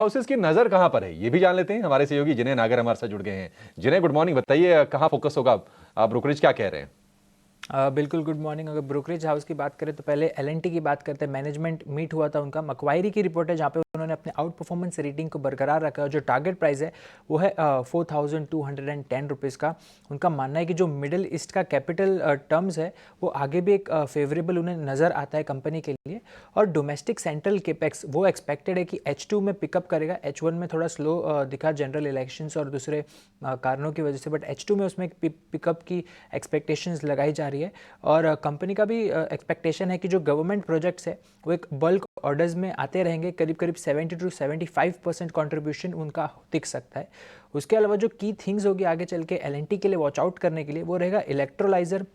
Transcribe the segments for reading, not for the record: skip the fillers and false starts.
Houses की नजर कहां पर है, ये भी जान लेते हैं। हमारे सहयोगी जिन्हें नागर हमारे साथ जुड़ गए हैं। जिन्हें गुड मॉर्निंग, बताइए कहां फोकस होगा, ब्रोकरेज क्या कह रहे हैं? बिल्कुल गुड मॉर्निंग। अगर ब्रोकरेज हाउस की बात करें तो पहले एलएनटी की बात करते हैं। मैनेजमेंट मीट हुआ था उनका, मक्वायरी की रिपोर्ट है जहाँ पे उन्होंने अपने आउट परफॉर्मेंस रेटिंग को बरकरार रखा है। जो टारगेट प्राइस है वो है 4210 रुपीज़ का। उनका मानना है कि जो मिडिल ईस्ट का कैपिटल टर्म्स है वो आगे भी एक फेवरेबल उन्हें नज़र आता है कंपनी के लिए। और डोमेस्टिक सेंट्रल केपेक्स वो एक्सपेक्टेड है कि H2 में पिकअप करेगा। H1 में थोड़ा स्लो दिखा जनरल इलेक्शंस और दूसरे कारणों की वजह से, बट H2 में उसमें पिकअप की एक्सपेक्टेशंस लगाई जा रही है। और कंपनी का भी एक्सपेक्टेशन है कि जो गवर्नमेंट प्रोजेक्ट्स है वो एक बल्क ऑर्डर्स में आते रहेंगे। करीब करीब 70 to 75% कॉन्ट्रीब्यूशन उनका दिख सकता है। उसके अलावा जो की थिंग्स होगी आगे चल के एलएनटी के लिए वॉच आउट करने के लिए, वो रहेगा electrolyser,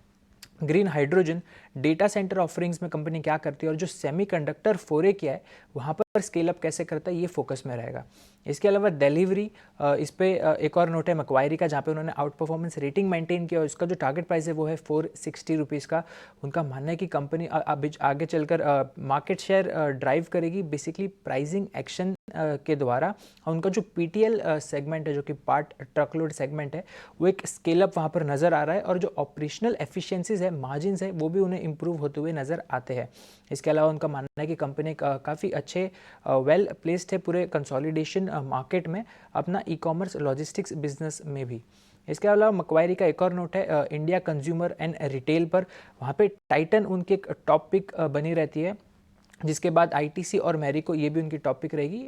green hydrogen, data centre offerings में कंपनी क्या करती है, और जो सेमीकंडक्टर फोरे किया है वहाँ पर स्केल अप कैसे करता है, ये फोकस में रहेगा। इसके अलावा डिलीवरी, इस पे एक और नोट है मक्वायरी का, जहाँ पे उन्होंने आउट परफॉर्मेंस रेटिंग मेंटेन किया और इसका जो टारगेट प्राइस है वो है 460 रुपीज़ का। उनका मानना है कि कंपनी आगे चलकर मार्केट शेयर ड्राइव करेगी बेसिकली प्राइसिंग एक्शन के द्वारा। और उनका जो पीटीएल सेगमेंट है, जो कि पार्ट ट्रकलोड सेगमेंट है, वो एक स्केल अप वहाँ पर नज़र आ रहा है। और जो ऑपरेशनल एफिशिएंसीज है, मार्जिन है, वो भी उन्हें इंप्रूव होते हुए नज़र आते हैं। इसके अलावा उनका मानना है कि कंपनी काफ़ी अच्छे वेल प्लेस्ड है पूरे कंसोलिडेशन मार्केट में, अपना ई कॉमर्स लॉजिस्टिक्स बिजनेस में भी। इसके अलावा मक्वायरी का एक और नोट है इंडिया कंज्यूमर एंड रिटेल पर। वहाँ पे टाइटन उनकी एक टॉप पिक बनी रहती है, जिसके बाद आईटीसी और मैरिको ये भी उनकी टॉपिक रहेगी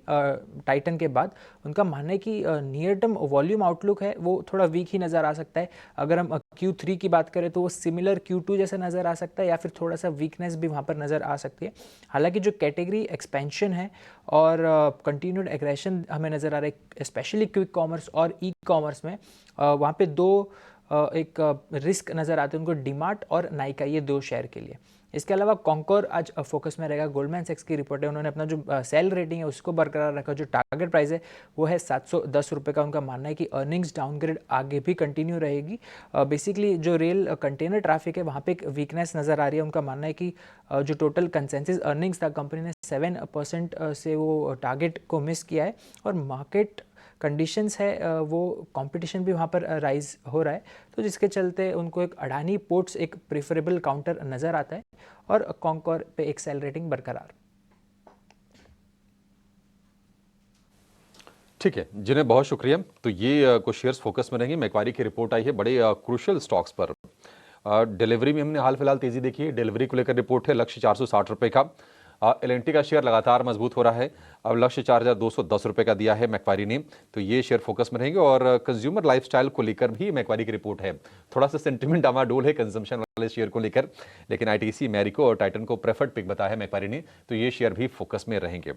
टाइटन के बाद। उनका मानना है कि नियर टर्म वॉल्यूम आउटलुक है वो थोड़ा वीक ही नज़र आ सकता है। अगर हम Q3 की बात करें तो वो सिमिलर Q2 जैसा नज़र आ सकता है, या फिर थोड़ा सा वीकनेस भी वहाँ पर नज़र आ सकती है। हालांकि जो कैटेगरी एक्सपेंशन है और कंटिन्यूड एग्रेशन हमें नज़र आ रहा है, स्पेशली क्विक कॉमर्स और ई कॉमर्स में, वहाँ पे दो एक रिस्क नज़र आते हैं उनको, डीमार्ट और नाइका, ये दो शेयर के लिए। इसके अलावा कॉन्कोर आज फोकस में रहेगा। गोल्डमैन सैक्स की रिपोर्ट है, उन्होंने अपना जो सेल रेटिंग है उसको बरकरार रखा। जो टारगेट प्राइस है वो है 710 रुपये का। उनका मानना है कि अर्निंग्स डाउनग्रेड आगे भी कंटिन्यू रहेगी। बेसिकली जो रेल कंटेनर ट्रैफिक है वहाँ पे एक वीकनेस नज़र आ रही है। उनका मानना है कि जो टोटल कंसेंसस अर्निंग्स था कंपनी ने 7% से वो टारगेट को मिस किया है। और मार्केट कंडीशंस है वो कंपटीशन भी वहाँ पर राइज हो रहा है, तो जिसके चलते उनको एक अडानी पोर्ट्स एक प्रेफरेबल काउंटर नज़र आता है। और कॉन्कोर पे एक सेल रेटिंग बरकरार। ठीक है, जिन्हें बहुत शुक्रिया। तो ये कुछ शेयर्स फोकस में रहेंगे। मैक्वारी की रिपोर्ट आई है बड़े क्रूशियल स्टॉक्स पर। डिलीवरी में हमने हाल फिलहाल तेजी देखी है। डिलीवरी को लेकर रिपोर्ट है, लक्ष्य 460 रुपए का। एलएनटी का शेयर लगातार मजबूत हो रहा है, अब लक्ष्य 4210 रुपए का दिया है मैक्वारी ने। तो ये शेयर फोकस में रहेंगे। और कंज्यूमर लाइफस्टाइल को लेकर भी मैक्वारी की रिपोर्ट है। थोड़ा सा सेंटिमेंट डामाडोल है कंजम्पशन वाले शेयर को लेकर, लेकिन आईटीसी, मैरिको और टाइटन को प्रेफर्ड पिक बताया है मैक्वारी ने, तो ये शेयर भी फोकस में रहेंगे।